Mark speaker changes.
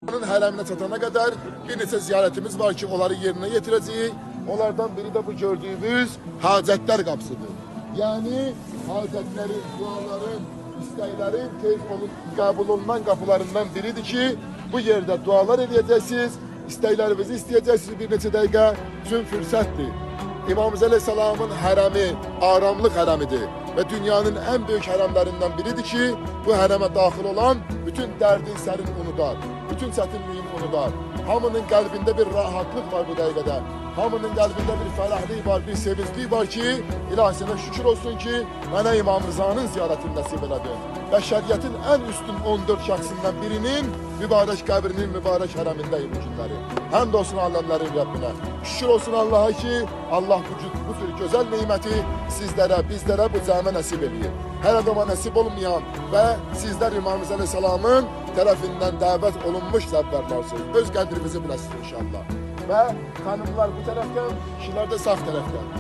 Speaker 1: Onun hərəminə çatana kadar bir neçə ziyarətimiz var ki, onları yerine getireceğiz. Onlardan biri de bu gördüğümüz hacetler kapsıdır. Yani hacetlerin, duaların, isteklerin tez olup kabul olunan kapılarından biridir ki, bu yerde dualar edeceksiniz, isteklerinizi isteyeceksiniz bir neçə dəqiqə, tüm fürsətdir. İmamımız Aleyhisselam'ın hərəmi, aramlıq hərəmidir ve dünyanın en büyük hərəmlərindən biridir ki, bu hərəmə daxil olan bütün dərdin sərin unudar, bütün çətinliyin unudar. Hamının qəlbində bir rahatlıq var bu dəqiqədə. Hamının qəlbində bir fərahlik var, bir sevinclik var ki, ilahi sənə şükür olsun ki, mənə İmam Rıza'nın ziyarətini nəsib elədin. Bəşəriyyətin ən üstün 14 şəxsindən birinin mübarək qəbrinin mübarək hərəmindəyim bu günləri. Həmd olsun aləmlərin Rəbbinə. Şükür olsun Allah'a ki, Allah bu tür gözəl neyməti sizlərə, bizlərə bu cəmə nəsib edir. Hər adama nəsib olmayan və sizlər İmamımız Aleyhisselam'ın tərəfindən dəvət olunmuş səfərlərsiniz. Öz qədrinizi biləsiniz inşallah. Və xanımlar bu tərəfdən, kişilər də sağ tərəfdən.